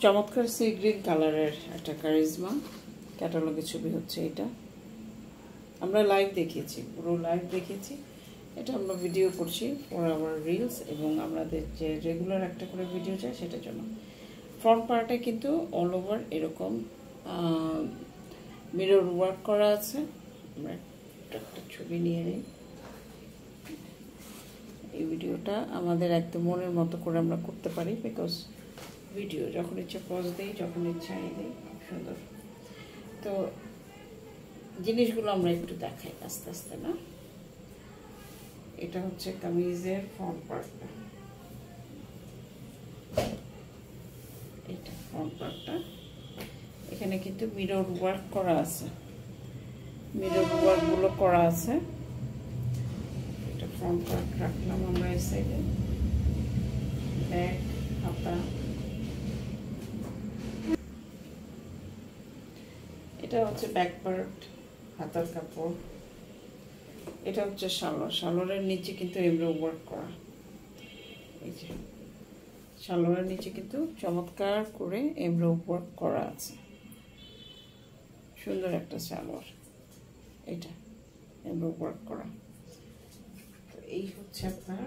চমৎকার sea green কালারের একটা কারিজমা ক্যাটালগের ছবি হচ্ছে এটা। আমরা লাইভ দেখিয়েছি, পুরো লাইভ দেখিয়েছি। এটা আমরা ভিডিও করছি ফর আওয়ার রিলস এবং আমাদের যে রেগুলার একটা করে ভিডিও চাই সেটার জন্য। ফ্রন্ট পার্টে কিন্তু অল ওভার এরকম মিরর ওয়ার্ক করা আছে। আমরা একটা ছবি নিয়ে নিই। এই ভিডিওটা আমাদের একদম মনের মতো করে আমরা করতে পারি, বিকজ ভিডিও যখন ইচ্ছে পজ দিই, যখন ইচ্ছা এই দিই, খুব সুন্দর। তো জিনিসগুলো আমরা একটু দেখাই আস্তে আস্তে, না? এটা হচ্ছে কামিজের ফ্রন্ট পার্টটা, এটা ফ্রন্ট পার্টটা। এখানে কিন্তু মিরর ওয়ার্ক করা আছে, মিরর ওয়ার্কগুলো করা আছে। এটা ফ্রন্ট পার্ট রাখলাম আমরা এই সাইডে। ব্যাক, হাতা, এটা হচ্ছে ব্যাক পার্ট, হাতার কাপড়। এটা হচ্ছে শালোয়ার, শালোয়ারের নিচে কিন্তু এমব্রো ওয়ার্ক করা। এই যে শালোয়ারের নিচে কিন্তু চমৎকার করে এমব্রো ওয়ার্ক করা আছে, সুন্দর একটা শালোয়ার। এটা এমব্রো ওয়ার্ক করা। তো এই হচ্ছে আপনার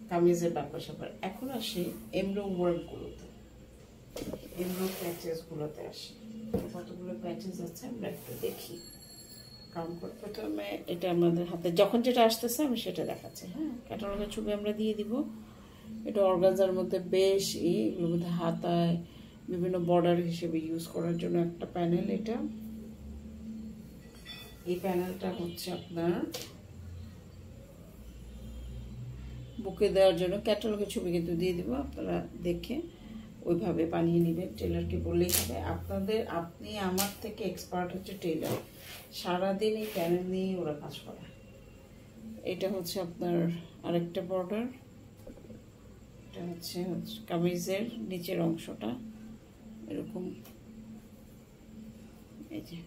কামিজের ব্যাপার স্যাপার। এখন আসি এমব্রো ওয়ার্কগুলোতে, এমব্রো প্যাচেসগুলোতে আসি। কতগুলো প্যাচেস আছে আমরা একটু দেখি। কাউন্ট করে প্রথমে এটা আমাদের হাতে যখন যেটা আসতেছে আমি সেটা দেখাচ্ছি। হ্যাঁ, ক্যাটালগের ছবি আমরা দিয়ে দিব। এটা অর্গানজার মধ্যে বেশ এগুলোর মধ্যে হাতায় বিভিন্ন বর্ডার হিসেবে ইউজ করার জন্য একটা প্যানেল। এটা এই প্যানেলটা হচ্ছে আপনার বুকে দেওয়ার জন্য। ক্যাটালগের ছবি কিন্তু দিয়ে দিব, আপনারা দেখে ওইভাবে বানিয়ে নেবেন। টেলারকে বললেই হবে। আপনি আমার থেকে এক্সপার্ট হচ্ছে টেলার, সারাদিন এই প্যানেল নিয়ে ওরা কাজ করে। এটা হচ্ছে আপনার আরেকটা বর্ডার। এটা হচ্ছে কামিজের নিচের অংশটা এরকম। এই যে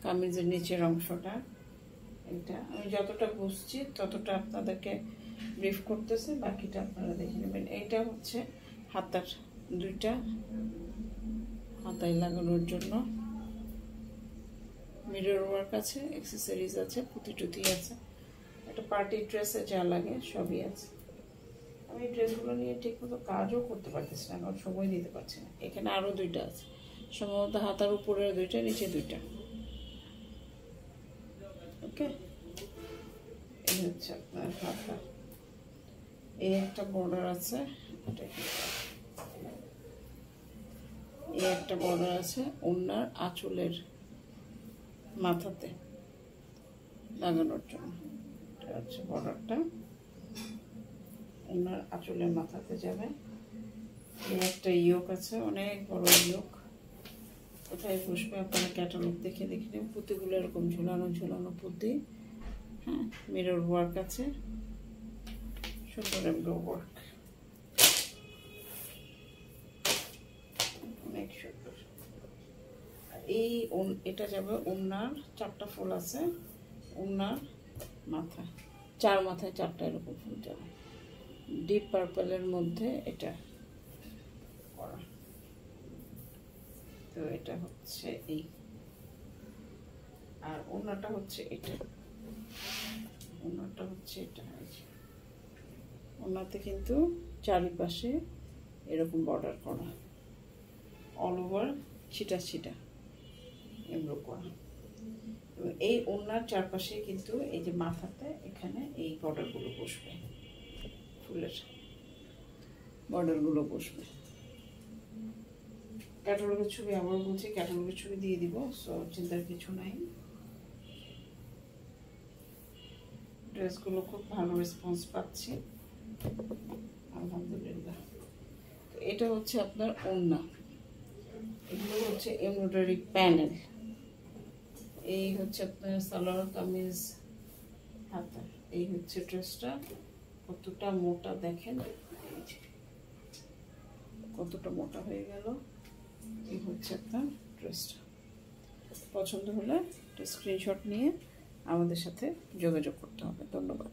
কামিজের নিচের অংশটা, এটা আমি যতটা বুঝছি ততটা আপনাদেরকে ব্রিফ করতেছে, বাকিটা আপনারা দেখে নেবেন। এইটা হচ্ছে হাতার দুইটা, হাতায় লাগানোর জন্য মিরর ওয়ার্ক আছে, অ্যাক্সেসরিজ আছে, পুঁতি টুতি আছে। একটা পার্টি ড্রেসে যা লাগে সবই আছে। আমি ড্রেসগুলো নিয়ে ঠিকমতো কাজও করতে পারতেছি না, কারণ সময় দিতে পারছি না। এখানে আরও দুইটা আছে, সম্ভবত হাতার উপরে দুইটা, নিচে দুইটা। ওকে, এই হচ্ছে আপনার হাতা। এই একটা বর্ডার আছে, এই একটা বর্ডার আছে ওনার আঁচলের মাথাতে লাগানোর জন্য। এটা হচ্ছে বর্ডারটা, ওনার আঁচলের মাথাতে যাবে। এই একটা ইয়োক আছে, অনেক বড় ইয়োক। কোথায় বসবে আপনারা ক্যাটালগ দেখে দেখে নেবেন। পুঁতিগুলো এরকম ঝুলানো ঝুলানো পুঁতি। হ্যাঁ, মিরর ওয়ার্ক আছে, সুন্দর এমব্রো ওয়ার্ক, অনেক সুন্দর। এই এটা যাবে ওনার চারটা ফুল আছে, ওনার মাথা চার মাথায় চারটা এরকম ফুল যাবে। ডিপ পার্পলের মধ্যে এটা করা। তো এটা হচ্ছে এই, আর ওনাটা হচ্ছে এটা, ওনাটা হচ্ছে এটা। ওনাতে কিন্তু চারিপাশে এরকম বর্ডার করা, অল ওভার ছিটা ছিটা এমব্রো করা। এবং এই ওনার চারপাশে কিন্তু এই যে মাথাতে এখানে এই বর্ডারগুলো বসবে, ফুলের বর্ডারগুলো বসবে। ক্যাটালগের ছবি আবার বলছি, ক্যাটালগের ছবি দিয়ে দিব, সো চিন্তার কিছু নাই। ড্রেসগুলো খুব ভালো রেসপন্স পাচ্ছি, আলহামদুলিল্লাহ। তো এটা হচ্ছে আপনার ওড়না, এগুলো হচ্ছে এমব্রয়ডারি প্যানেল। এই হচ্ছে আপনার সালোয়ার কামিজ, হাতা। এই হচ্ছে ড্রেসটা, কতটা মোটা দেখেন, কতটা মোটা হয়ে গেল। এই হচ্ছে আপনার ড্রেসটা। পছন্দ হলে একটা স্ক্রিনশট নিয়ে আমাদের সাথে যোগাযোগ করতে হবে। ধন্যবাদ।